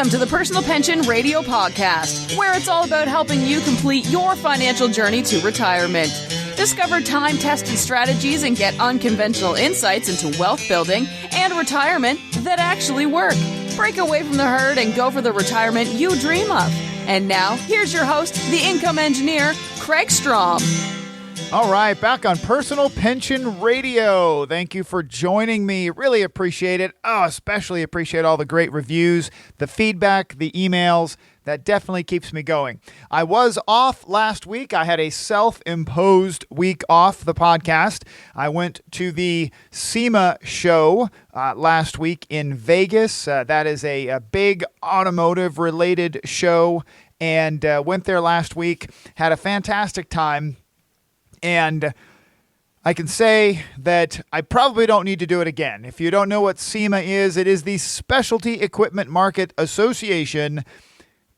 Welcome to the Personal Pension Radio Podcast, where it's all about helping you complete your financial journey to retirement. Discover time-tested strategies and get unconventional insights into wealth building and retirement that actually work. Break away from the herd and go for the retirement you dream of. And now, here's your host, the income engineer, Kraig Strom. All right, back on Personal Pension Radio. Thank you for joining me. Really appreciate it. Especially appreciate all the great reviews, the feedback, the emails. That definitely keeps me going. I was off last week. I had a self-imposed week off the podcast. I went to the SEMA show last week in Vegas. That is a big automotive-related show, and went there last week. Had a fantastic time. And I can say that I probably don't need to do it again. If you don't know what SEMA is, it is the Specialty Equipment Market Association.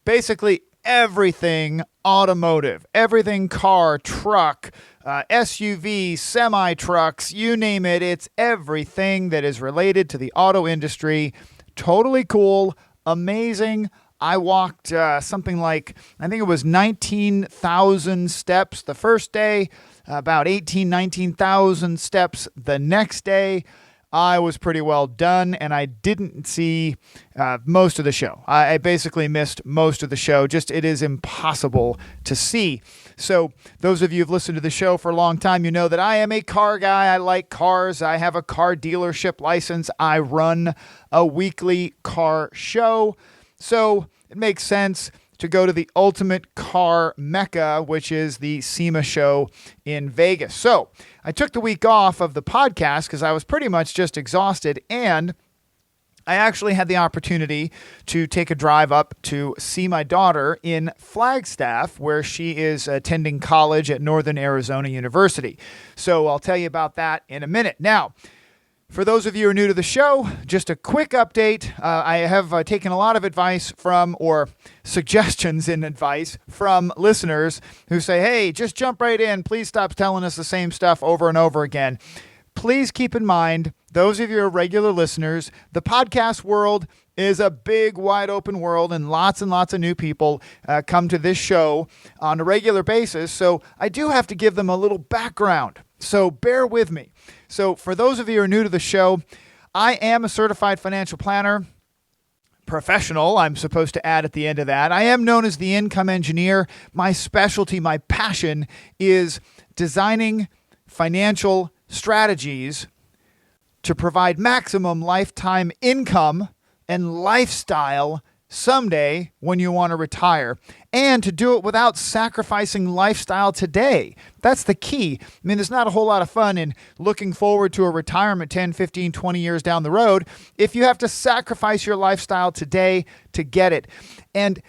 Basically everything automotive, everything car, truck, SUV, semi-trucks, you name it. It's everything that is related to the auto industry. Totally cool, amazing. I walked something like, I think it was 19,000 steps the first day, about 19,000 steps the next day. I was pretty well done, and I didn't see most of the show. I basically missed most of the show. Just it is impossible to see. So those of you who've listened to the show for a long time, you know that I am a car guy. I like cars. I have a car dealership license. I run a weekly car show. So it makes sense to go to the ultimate car mecca, which is the SEMA show in Vegas. So I took the week off of the podcast because I was pretty much just exhausted, and I actually had the opportunity to take a drive up to see my daughter in Flagstaff, where she is attending college at Northern Arizona University. So I'll tell you about that in a minute. Now, for those of you who are new to the show, just a quick update. I have taken a lot of advice from, or suggestions in advice from listeners who say, hey, just jump right in. Please stop telling us the same stuff over and over again. Please keep in mind, those of you who are regular listeners, the podcast world is a big, wide open world, and lots of new people come to this show on a regular basis. So I do have to give them a little background. So bear with me. So for those of you who are new to the show, I am a certified financial planner, professional, I'm supposed to add at the end of that. I am known as the income engineer. My specialty, my passion is designing financial strategies to provide maximum lifetime income and lifestyle someday when you want to retire, and to do it without sacrificing lifestyle today. That's the key. I mean, there's not a whole lot of fun in looking forward to a retirement 10, 15, 20 years down the road if you have to sacrifice your lifestyle today to get it. And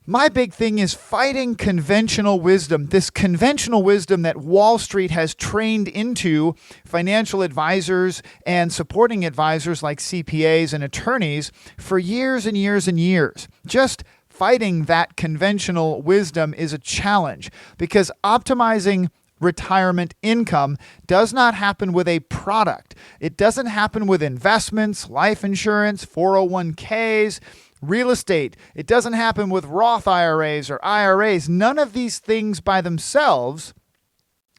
my big thing is fighting conventional wisdom, this conventional wisdom that Wall Street has trained into financial advisors and supporting advisors like CPAs and attorneys for years and years and years. Just fighting that conventional wisdom is a challenge, because optimizing retirement income does not happen with a product. It doesn't happen with investments, life insurance, 401ks, real estate. It doesn't happen with Roth IRAs or IRAs. None of these things by themselves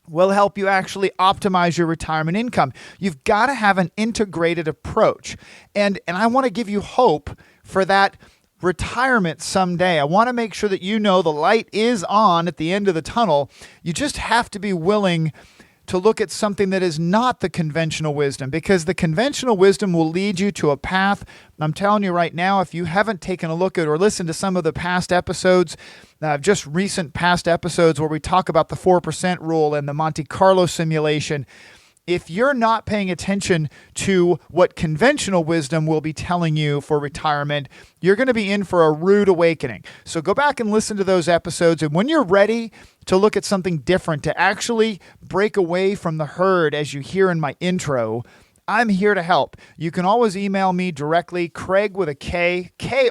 will help you actually optimize your retirement income. You've got to have an integrated approach. And I want to give you hope for that retirement someday. I want to make sure that you know the light is on at the end of the tunnel. You just have to be willing to look at something that is not the conventional wisdom, because the conventional wisdom will lead you to a path. I'm telling you right now, if you haven't taken a look at or listened to some of the past episodes, just recent past episodes where we talk about the 4% rule and the Monte Carlo simulation, if you're not paying attention to what conventional wisdom will be telling you for retirement, you're going to be in for a rude awakening. So go back and listen to those episodes. And when you're ready to look at something different, to actually break away from the herd, as you hear in my intro, I'm here to help. You can always email me directly, Kraig with a K, Kraig,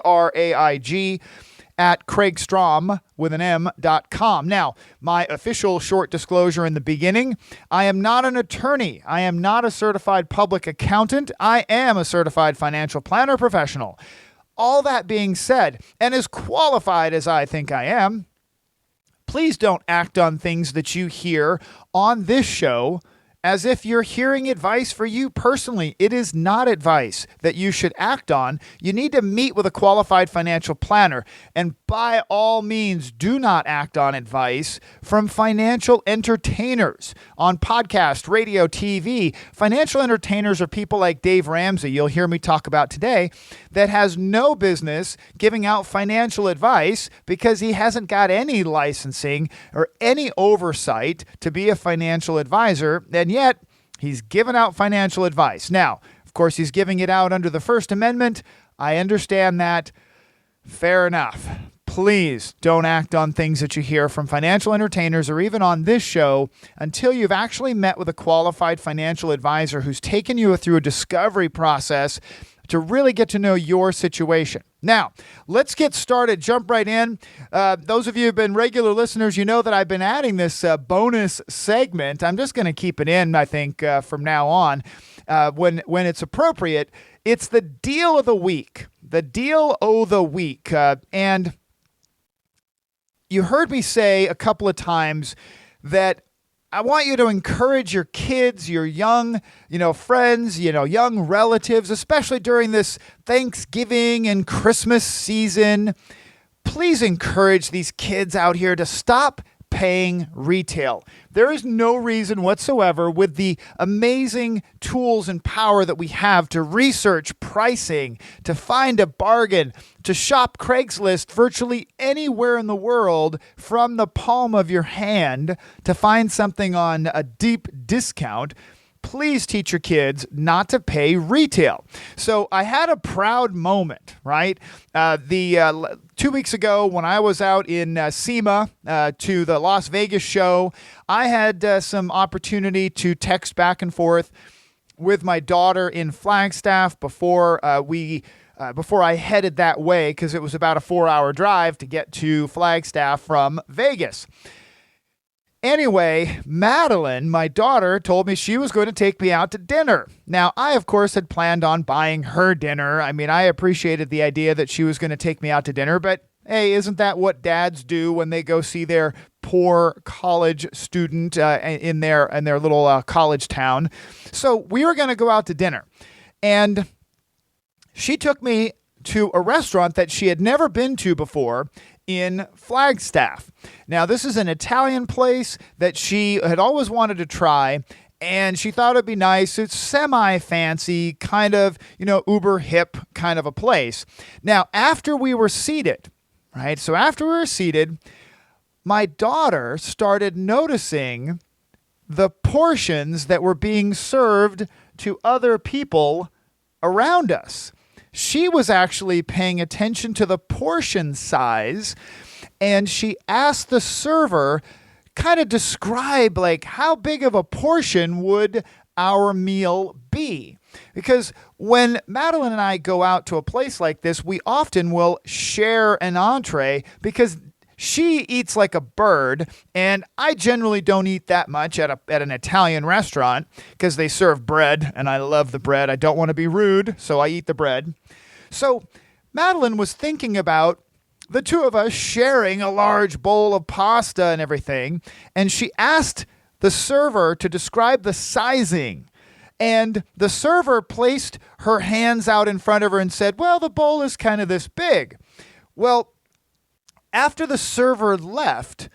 at kraigstrom.com. Now, my official short disclosure in the beginning, I am not an attorney. I am not a certified public accountant. I am a certified financial planner professional. all that being said, and as qualified as I think I am, please don't act on things that you hear on this show as if you're hearing advice for you personally. It is not advice that you should act on. You need to meet with a qualified financial planner. And by all means, do not act on advice from financial entertainers on podcast, radio, TV. Financial entertainers are people like Dave Ramsey, you'll hear me talk about today, that has no business giving out financial advice because he hasn't got any licensing or any oversight to be a financial advisor. And yet, he's given out financial advice. Now, of course, he's giving it out under the First Amendment. I understand that. Fair enough. Please don't act on things that you hear from financial entertainers or even on this show until you've actually met with a qualified financial advisor who's taken you through a discovery process to really get to know your situation. Now, let's get started. Jump right in. Those of you who have been regular listeners, you know that I've been adding this bonus segment. I'm just going to keep it in, I think, from now on when it's appropriate. It's the deal of the week. The deal of the week. And you heard me say a couple of times that I want you to encourage your kids, your young, friends, young relatives, especially during this Thanksgiving and Christmas season. Please encourage these kids out here to stop paying retail. There is no reason whatsoever, with the amazing tools and power that we have to research pricing, to find a bargain, to shop Craigslist virtually anywhere in the world from the palm of your hand to find something on a deep discount. Please teach your kids not to pay retail. So I had a proud moment, right? 2 weeks ago when I was out in SEMA to the Las Vegas show, I had some opportunity to text back and forth with my daughter in Flagstaff before I headed that way, because it was about a 4-hour drive to get to Flagstaff from Vegas. Anyway, Madeline, my daughter, told me she was going to take me out to dinner. Now, I, of course, had planned on buying her dinner. I mean, I appreciated the idea that she was going to take me out to dinner, but hey, isn't that what dads do when they go see their poor college student in their little college town? So we were going to go out to dinner, and she took me to a restaurant that she had never been to before in Flagstaff. Now, this is an Italian place that she had always wanted to try, and she thought it'd be nice. It's semi-fancy, kind of, uber hip kind of a place. Now, after we were seated, right? So after we were seated, my daughter started noticing the portions that were being served to other people around us. She was actually paying attention to the portion size, and she asked the server, kind of describe how big of a portion would our meal be? Because when Madeline and I go out to a place like this, we often will share an entree because she eats like a bird, and I generally don't eat that much at an Italian restaurant because they serve bread, and I love the bread. I don't want to be rude, so I eat the bread. So Madeline was thinking about the two of us sharing a large bowl of pasta and everything, and she asked the server to describe the sizing. And the server placed her hands out in front of her and said, well, the bowl is kind of this big. Well, after the server left,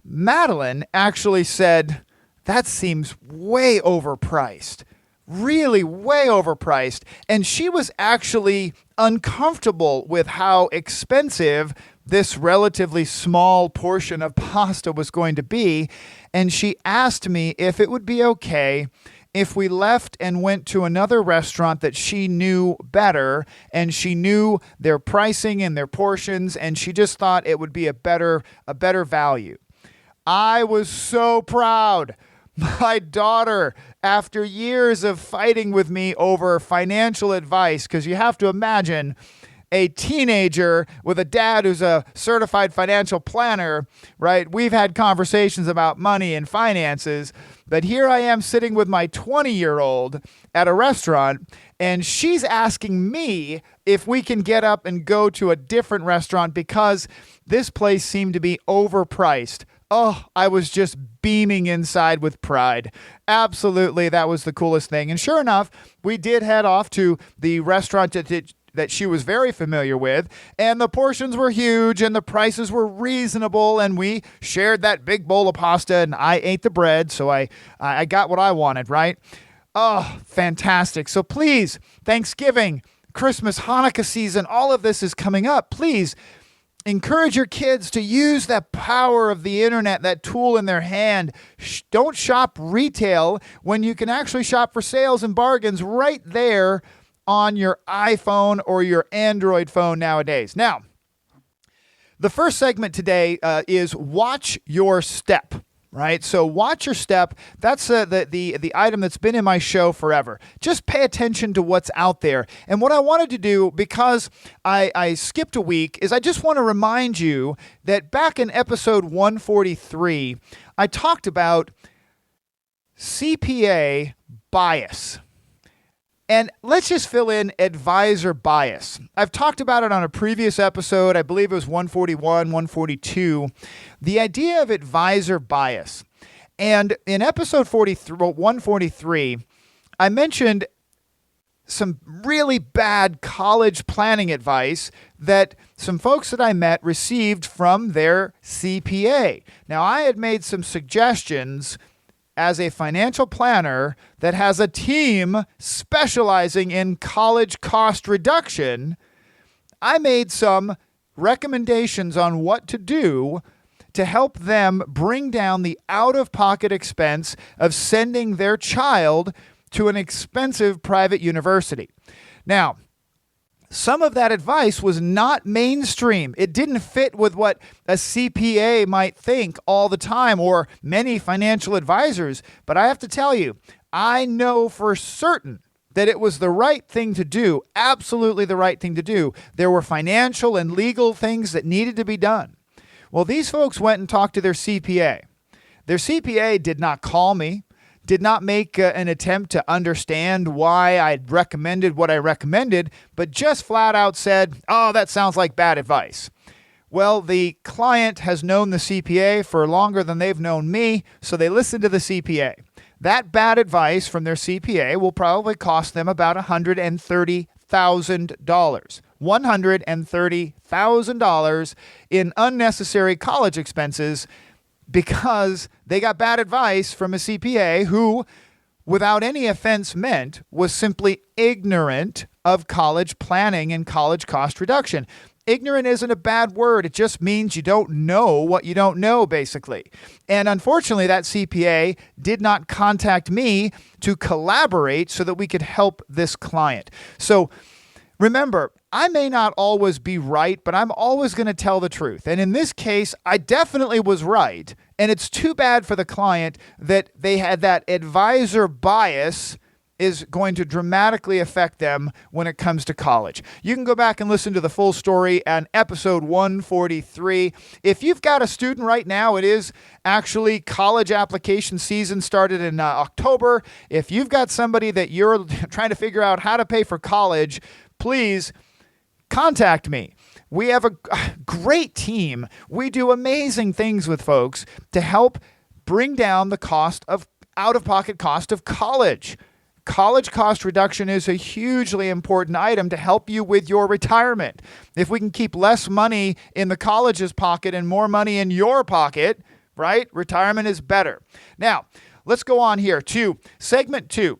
Madeline actually said, that seems way overpriced, really way overpriced. And she was actually uncomfortable with how expensive this relatively small portion of pasta was going to be. And she asked me if it would be okay if we left and went to another restaurant that she knew better, and she knew their pricing and their portions, and she just thought it would be a better value. I was so proud. My daughter, after years of fighting with me over financial advice, because you have to imagine a teenager with a dad who's a certified financial planner, right? We've had conversations about money and finances, but here I am sitting with my 20-year-old at a restaurant, and she's asking me if we can get up and go to a different restaurant because this place seemed to be overpriced. Oh, I was just beaming inside with pride. Absolutely, that was the coolest thing. And sure enough, we did head off to the restaurant that she was very familiar with, and the portions were huge and the prices were reasonable, and we shared that big bowl of pasta, and I ate the bread, so I got what I wanted, right? Oh, fantastic. So please, Thanksgiving, Christmas, Hanukkah season, all of this is coming up. Please encourage your kids to use that power of the internet, that tool in their hand. Don't shop retail when you can actually shop for sales and bargains right there on your iPhone or your Android phone nowadays. Now, the first segment today is watch your step. Right? So watch your step. That's the item that's been in my show forever. Just pay attention to what's out there. And what I wanted to do, because I skipped a week, is I just want to remind you that back in episode 143, I talked about CPA bias. And let's just fill in advisor bias. I've talked about it on a previous episode. I believe it was 141, 142. The idea of advisor bias. And in episode 143, I mentioned some really bad college planning advice that some folks that I met received from their CPA. Now, I had made some suggestions as a financial planner that has a team specializing in college cost reduction. I made some recommendations on what to do to help them bring down the out-of-pocket expense of sending their child to an expensive private university. Now, some of that advice was not mainstream. It didn't fit with what a CPA might think all the time, or many financial advisors. But I have to tell you, I know for certain that it was the right thing to do, absolutely the right thing to do. There were financial and legal things that needed to be done. Well, these folks went and talked to their CPA. Their CPA did not call me, did not make an attempt to understand why I'd recommended what I recommended, but just flat out said, oh, that sounds like bad advice. Well, the client has known the CPA for longer than they've known me, so they listened to the CPA. That bad advice from their CPA will probably cost them about $130,000. $130,000 in unnecessary college expenses, because they got bad advice from a CPA who, without any offense meant, was simply ignorant of college planning and college cost reduction. Ignorant isn't a bad word. It just means you don't know what you don't know, basically. And unfortunately, that CPA did not contact me to collaborate so that we could help this client. So remember, I may not always be right, but I'm always going to tell the truth. And in this case, I definitely was right. And it's too bad for the client that they had that advisor bias is going to dramatically affect them when it comes to college. You can go back and listen to the full story on episode 143. If you've got a student right now, it is actually college application season started in October. If you've got somebody that you're trying to figure out how to pay for college, please contact me. We have a great team. We do amazing things with folks to help bring down the cost of out-of-pocket cost of college. College cost reduction is a hugely important item to help you with your retirement. If we can keep less money in the college's pocket and more money in your pocket, right? Retirement is better. Now, let's go on here to segment 2.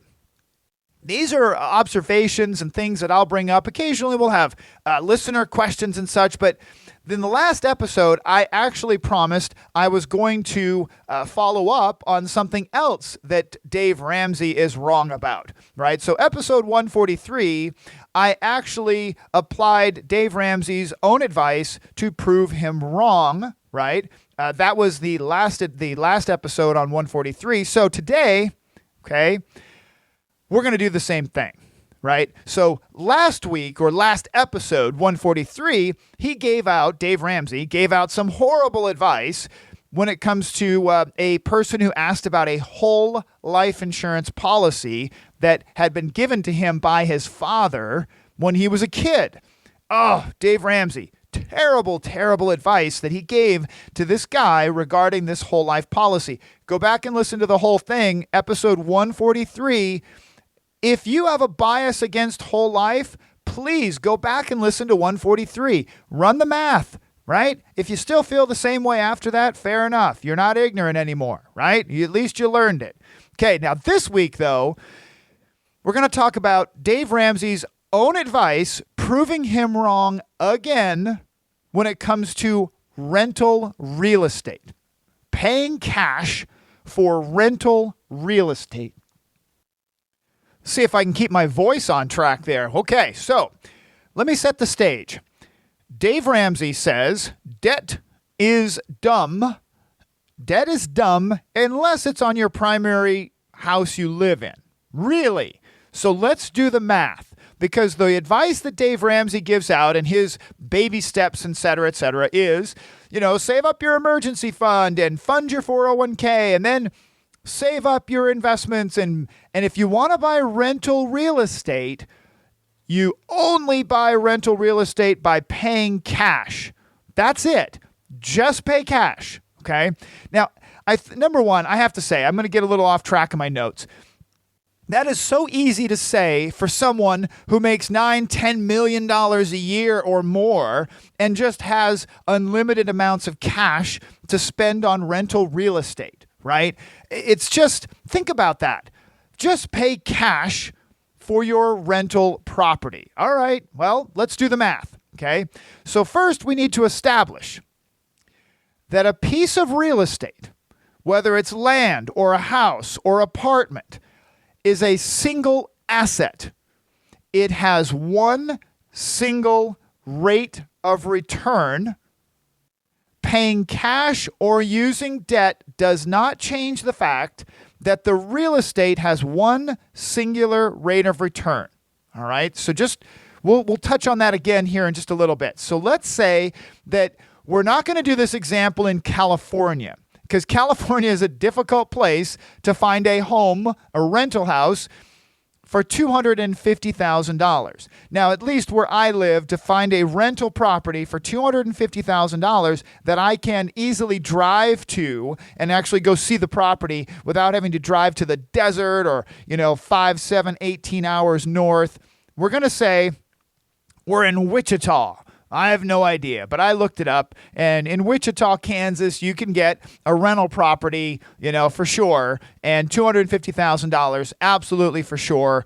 These are observations and things that I'll bring up. Occasionally we'll have listener questions and such, but in the last episode, I actually promised I was going to follow up on something else that Dave Ramsey is wrong about, right? So episode 143, I actually applied Dave Ramsey's own advice to prove him wrong, right? That was the last episode on 143. So today, okay, we're going to do the same thing. right? So last week or last episode, 143, Dave Ramsey gave out some horrible advice when it comes to a person who asked about a whole life insurance policy that had been given to him by his father when he was a kid. Oh, Dave Ramsey, terrible, terrible advice that he gave to this guy regarding this whole life policy. Go back and listen to the whole thing, episode 143. If you have a bias against whole life, please go back and listen to 143. Run the math, right? If you still feel the same way after that, fair enough. You're not ignorant anymore, right? At least you learned it. Okay, now this week, though, we're going to talk about Dave Ramsey's own advice proving him wrong again when it comes to rental real estate. Paying cash for rental real estate. See if I can keep my voice on track there. Okay, so let me set the stage. Dave Ramsey says debt is dumb. Debt is dumb unless it's on your primary house you live in. Really? So let's do the math. Because the advice that Dave Ramsey gives out and his baby steps, et cetera, is, save up your emergency fund and fund your 401k and then save up your investments. And if you want to buy rental real estate, you only buy rental real estate by paying cash. That's it. Just pay cash. Okay. Now, number one, I have to say, I'm going to get a little off track in my notes. That is so easy to say for someone who makes $9-10 million a year or more and just has unlimited amounts of cash to spend on rental real estate, right? It's just, think about that. Just pay cash for your rental property. All right, well, let's do the math, okay? So first we need to establish that a piece of real estate, whether it's land or a house or apartment, is a single asset. It has one single rate of return. Paying cash or using debt does not change the fact that the real estate has one singular rate of return. All right, so we'll touch on that again here in just a little bit. So let's say that we're not going to do this example in California, because California is a difficult place to find a home, a rental house, for $250,000. Now, at least where I live, to find a rental property for $250,000 that I can easily drive to and actually go see the property without having to drive to the desert or, 5, 7, 18 hours north, we're going to say we're in Wichita. I have no idea, but I looked it up, and in Wichita, Kansas, you can get a rental property, for sure, and $250,000, absolutely for sure.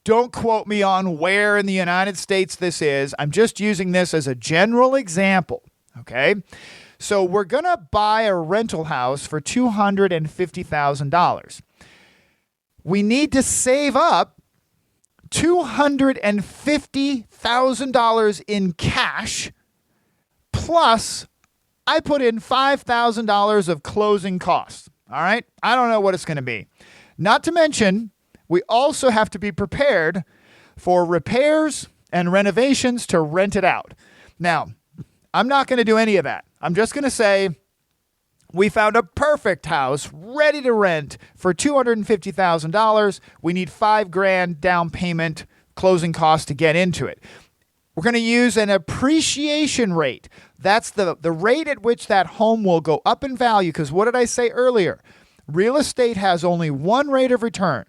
Don't quote me on where in the United States this is. I'm just using this as a general example, okay? So we're going to buy a rental house for $250,000. We need to save up $250,000 in cash, plus I put in $5,000 of closing costs. All right? I don't know what it's going to be. Not to mention, we also have to be prepared for repairs and renovations to rent it out. Now, I'm not going to do any of that. I'm just going to say we found a perfect house ready to rent for $250,000. We need $5,000 down payment, closing costs to get into it. We're going to use an appreciation rate. That's the rate at which that home will go up in value. Because what did I say earlier? Real estate has only one rate of return.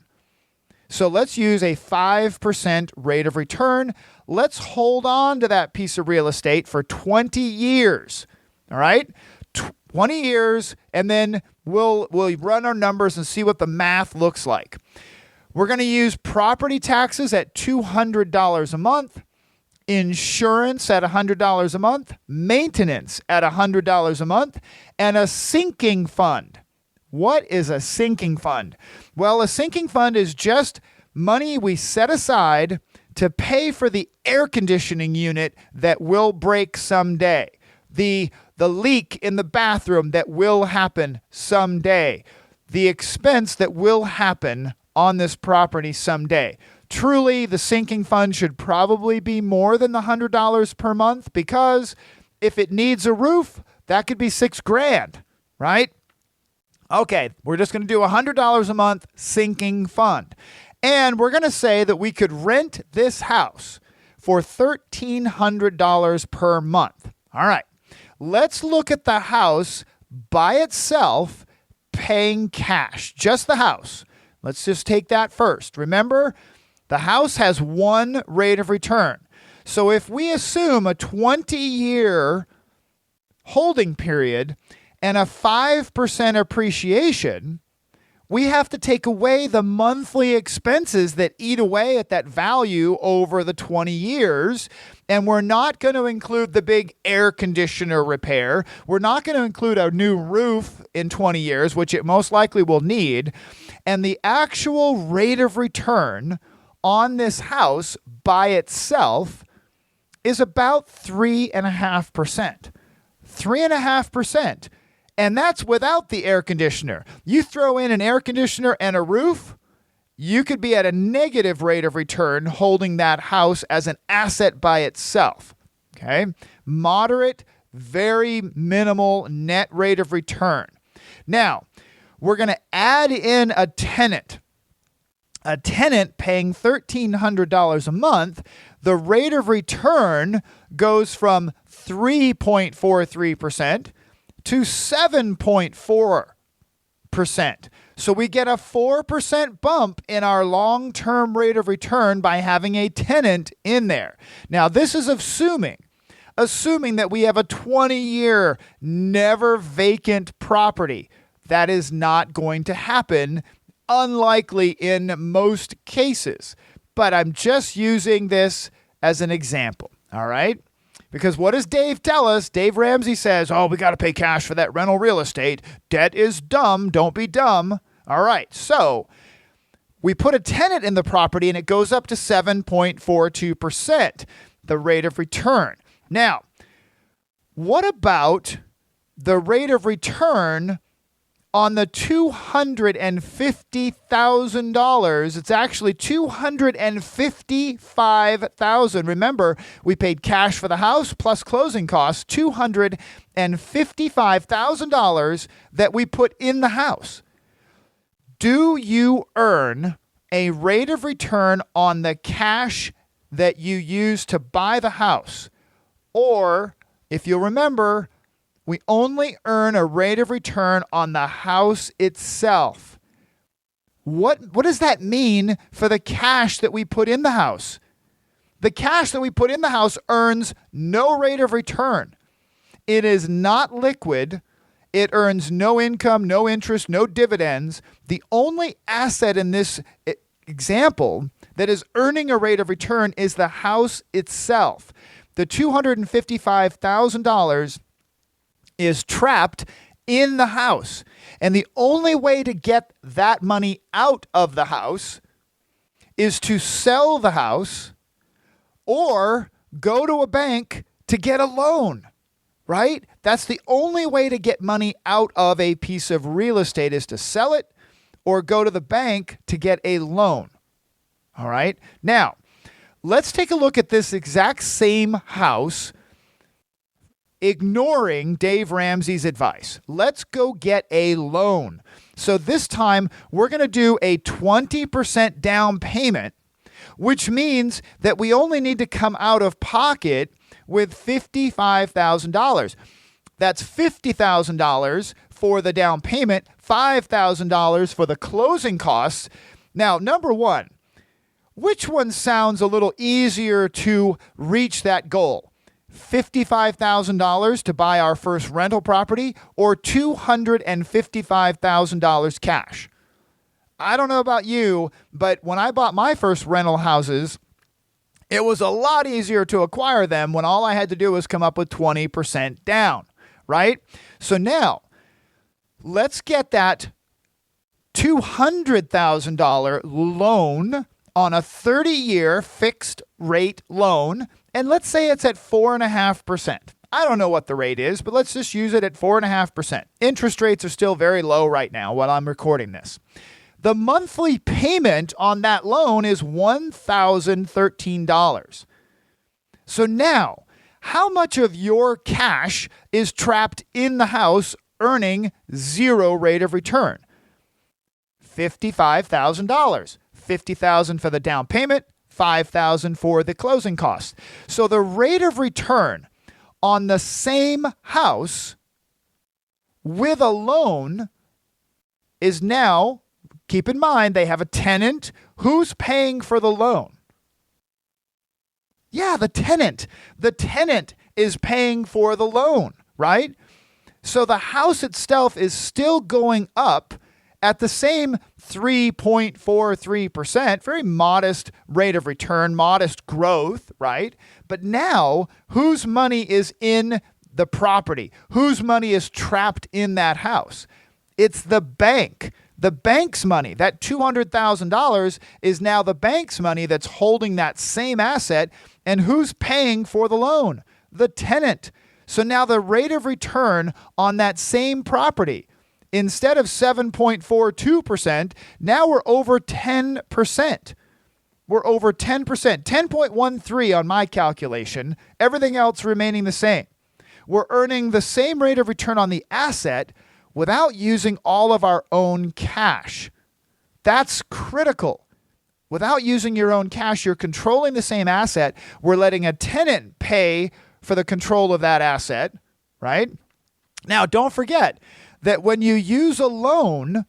So let's use a 5% rate of return. Let's hold on to that piece of real estate for 20 years. All right? 20 years, and then we'll run our numbers and see what the math looks like. We're going to use property taxes at $200 a month, insurance at $100 a month, maintenance at $100 a month, and a sinking fund. What is a sinking fund? Well, a sinking fund is just money we set aside to pay for the air conditioning unit that will break someday. The leak in the bathroom that will happen someday. The expense that will happen on this property someday. truly the sinking fund should probably be more than the $100 per month, because if it needs a roof, that could be $6,000, right? Okay, we're just going to do $100 a month sinking fund. And we're going to say that we could rent this house for $1,300 per month. All right, let's look at the house by itself paying cash, just the house. Let's just take that first. Remember, the house has one rate of return. So if we assume a 20-year holding period and a 5% appreciation, we have to take away the monthly expenses that eat away at that value over the 20 years. And we're not going to include the big air conditioner repair. We're not going to include a new roof in 20 years, which it most likely will need. And the actual rate of return on this house by itself is about 3.5%. 3.5%. And that's without the air conditioner. You throw in an air conditioner and a roof, you could be at a negative rate of return holding that house as an asset by itself. Okay? Moderate, very minimal net rate of return. Now, we're going to add in a tenant. A tenant paying $1,300 a month, the rate of return goes from 3.43% to 7.4%. So we get a 4% bump in our long-term rate of return by having a tenant in there. Now, this is assuming that we have a 20-year never vacant property. That is not going to happen, unlikely in most cases. But I'm just using this as an example, all right? Because what does Dave tell us? Dave Ramsey says, oh, we got to pay cash for that rental real estate. Debt is dumb. Don't be dumb. All right. So we put a tenant in the property and it goes up to 7.42%, the rate of return. Now, what about the rate of return on the $250,000? It's actually $255,000. Remember, we paid cash for the house plus closing costs, $255,000 that we put in the house. Do you earn a rate of return on the cash that you use to buy the house? Or, if you'll remember, we only earn a rate of return on the house itself. What does that mean for the cash that we put in the house? The cash that we put in the house earns no rate of return. It is not liquid. It earns no income, no interest, no dividends. The only asset in this example that is earning a rate of return is the house itself. The $255,000 is trapped in the house. And the only way to get that money out of the house is to sell the house or go to a bank to get a loan, right? That's the only way to get money out of a piece of real estate, is to sell it or go to the bank to get a loan. All right. Now, let's take a look at this exact same house, ignoring Dave Ramsey's advice. Let's go get a loan. So this time we're going to do a 20% down payment, which means that we only need to come out of pocket with $55,000. That's $50,000 for the down payment, $5,000 for the closing costs. Now, number one, which one sounds a little easier to reach that goal? $55,000 to buy our first rental property, or $255,000 cash? I don't know about you, but when I bought my first rental houses, it was a lot easier to acquire them when all I had to do was come up with 20% down, right? So now, let's get that $200,000 loan on a 30-year fixed rate loan, and let's say it's at 4.5%. I don't know what the rate is, but let's just use it at 4.5%. Interest rates are still very low right now while I'm recording this. the monthly payment on that loan is $1,013. So now, how much of your cash is trapped in the house earning zero rate of return? $55,000. $50,000 for the down payment, $5,000 for the closing costs. So the rate of return on the same house with a loan is now, keep in mind, they have a tenant. Who's paying for the loan? Yeah, the tenant. The tenant is paying for the loan, right? So the house itself is still going up at the same 3.43%, very modest rate of return, modest growth, right? But now, whose money is in the property? Whose money is trapped in that house? It's the bank. The bank's money. That $200,000 is now the bank's money that's holding that same asset. And who's paying for the loan? The tenant. So now the rate of return on that same property, instead of 7.42%, now we're over 10%. We're over 10%, 10.13 on my calculation, everything else remaining the same. We're earning the same rate of return on the asset without using all of our own cash. That's critical. Without using your own cash, you're controlling the same asset. We're letting a tenant pay for the control of that asset, right? Now, don't forget that when you use a loan,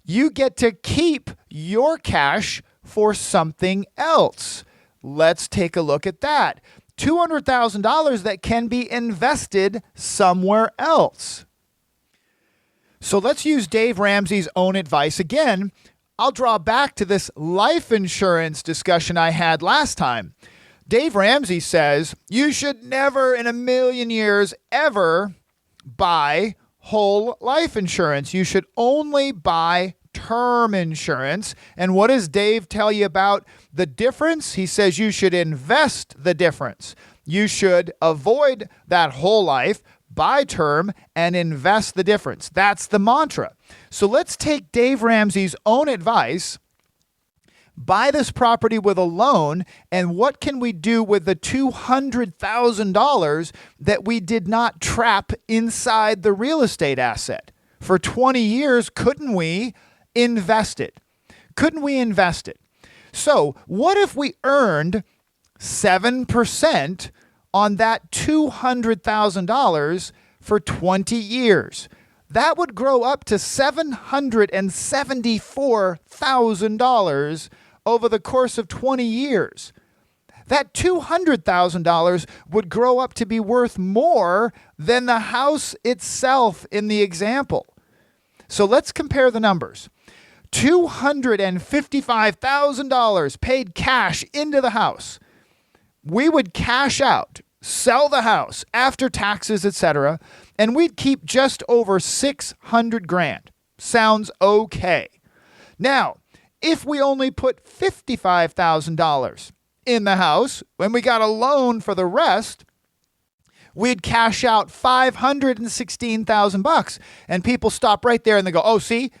you get to keep your cash for something else. Let's take a look at that. $200,000 that can be invested somewhere else. So let's use Dave Ramsey's own advice again. I'll draw back to this life insurance discussion I had last time. Dave Ramsey says you should never in a million years ever buy whole life insurance. You should only buy term insurance. And what does Dave tell you about the difference? He says you should invest the difference. You should avoid that whole life, buy term, and invest the difference. That's the mantra. So let's take Dave Ramsey's own advice, buy this property with a loan, and what can we do with the $200,000 that we did not trap inside the real estate asset? For 20 years, couldn't we invest it? Couldn't we invest it? So what if we earned 7% on that $200,000 for 20 years? That would grow up to $774,000 over the course of 20 years. That $200,000 would grow up to be worth more than the house itself in the example. So let's compare the numbers. $255,000 paid cash into the house. We would cash out, sell the house after taxes, etc., and we'd keep just over $600,000. Sounds okay. Now, if we only put $55,000 in the house when we got a loan for the rest, we'd cash out $516,000. And people stop right there and they go, oh, see,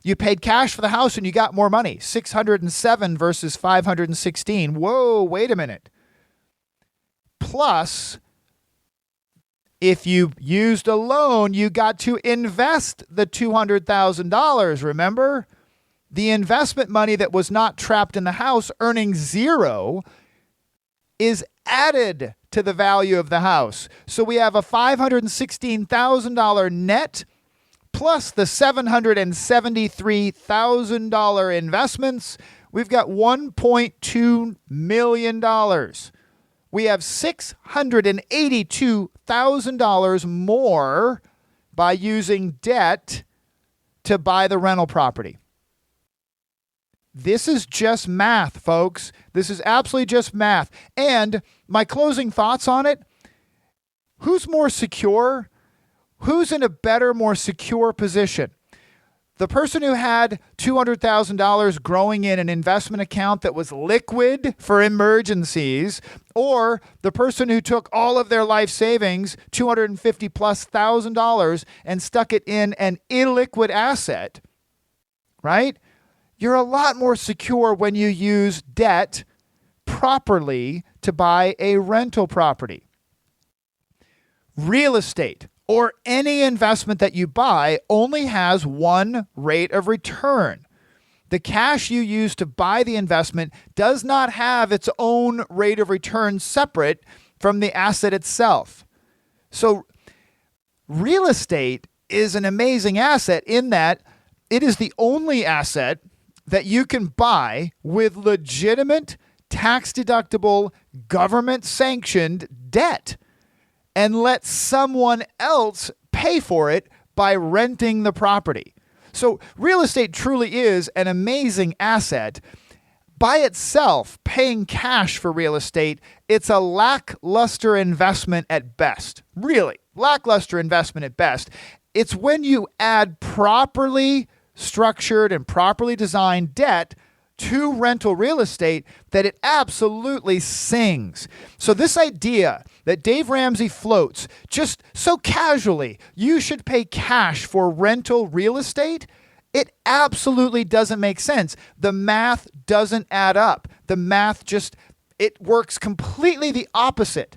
you paid cash for the house and you got more money. 607 versus 516. Whoa, wait a minute. Plus, if you used a loan, you got to invest the $200,000. Remember? The investment money that was not trapped in the house, earning zero, is added to the value of the house. So we have a $516,000 net plus the $773,000 investments. We've got $1.2 million. We have $682,000 more by using debt to buy the rental property. This is just math, folks. This is absolutely just math. And my closing thoughts on it, who's more secure? Who's in a better, more secure position? The person who had $200,000 growing in an investment account that was liquid for emergencies, or the person who took all of their life savings, $250,000+, and stuck it in an illiquid asset, right? you're a lot more secure when you use debt properly to buy a rental property. Real estate or any investment that you buy only has one rate of return. The cash you use to buy the investment does not have its own rate of return separate from the asset itself. So real estate is an amazing asset in that it is the only asset that you can buy with legitimate, tax-deductible, government-sanctioned debt and let someone else pay for it by renting the property. So real estate truly is an amazing asset. By itself, paying cash for real estate, it's a lackluster investment at best. Really, lackluster investment at best. It's when you add properly structured and properly designed debt to rental real estate that it absolutely sings. So this idea that Dave Ramsey floats just so casually, you should pay cash for rental real estate, it absolutely doesn't make sense. The math doesn't add up. The math it works completely the opposite.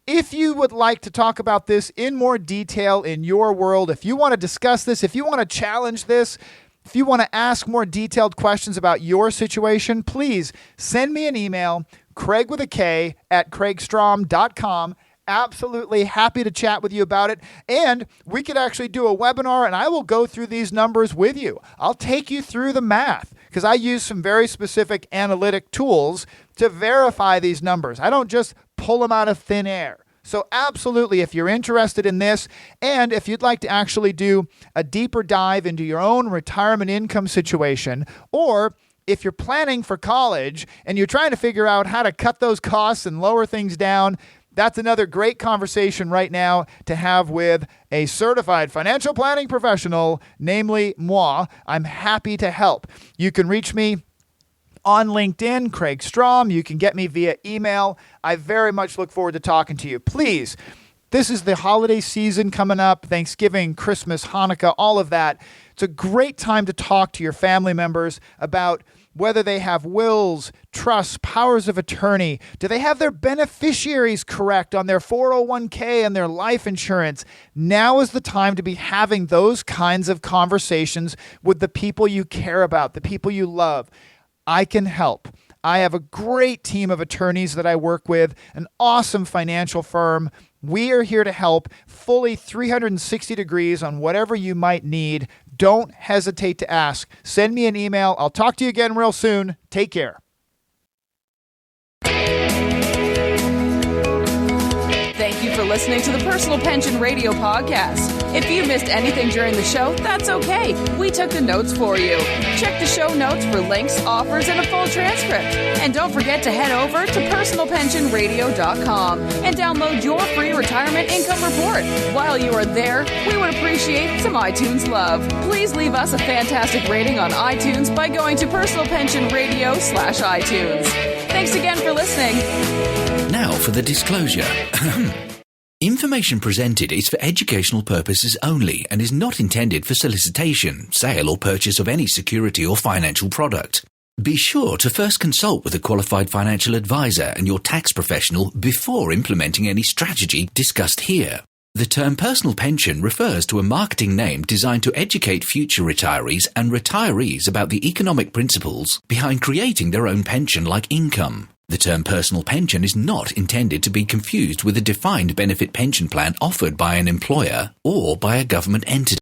If you would like to talk about this in more detail in your world, if you want to discuss this, if you want to challenge this, if you want to ask more detailed questions about your situation, please send me an email, Kraig with a K at kraigstrom.com. Absolutely happy to chat with you about it. And we could actually do a webinar and I will go through these numbers with you. I'll take you through the math because I use some very specific analytic tools to verify these numbers. I don't just pull them out of thin air. So absolutely, if you're interested in this, and if you'd like to actually do a deeper dive into your own retirement income situation, or if you're planning for college and you're trying to figure out how to cut those costs and lower things down, that's another great conversation right now to have with a certified financial planning professional, namely moi. I'm happy to help. You can reach me on LinkedIn, Kraig Strom. You can get me via email. I very much look forward to talking to you. Please, this is the holiday season coming up, Thanksgiving, Christmas, Hanukkah, all of that. It's a great time to talk to your family members about whether they have wills, trusts, powers of attorney. Do they have their beneficiaries correct on their 401k and their life insurance? Now is the time to be having those kinds of conversations with the people you care about, the people you love. I can help. I have a great team of attorneys that I work with, an awesome financial firm. We are here to help fully 360 degrees on whatever you might need. Don't hesitate to ask. Send me an email. I'll talk to you again real soon. Take care. Thank you for listening to the Personal Pension Radio Podcast. If you missed anything during the show, that's okay. We took the notes for you. Check the show notes for links, offers, and a full transcript. And don't forget to head over to personalpensionradio.com and download your free retirement income report. While you are there, we would appreciate some iTunes love. Please leave us a fantastic rating on iTunes by going to personalpensionradio.com/iTunes. Thanks again for listening. Now for the disclosure. Information presented is for educational purposes only and is not intended for solicitation, sale or purchase of any security or financial product. Be sure to first consult with a qualified financial advisor and your tax professional before implementing any strategy discussed here. The term personal pension refers to a marketing name designed to educate future retirees and retirees about the economic principles behind creating their own pension-like income. The term personal pension is not intended to be confused with a defined benefit pension plan offered by an employer or by a government entity.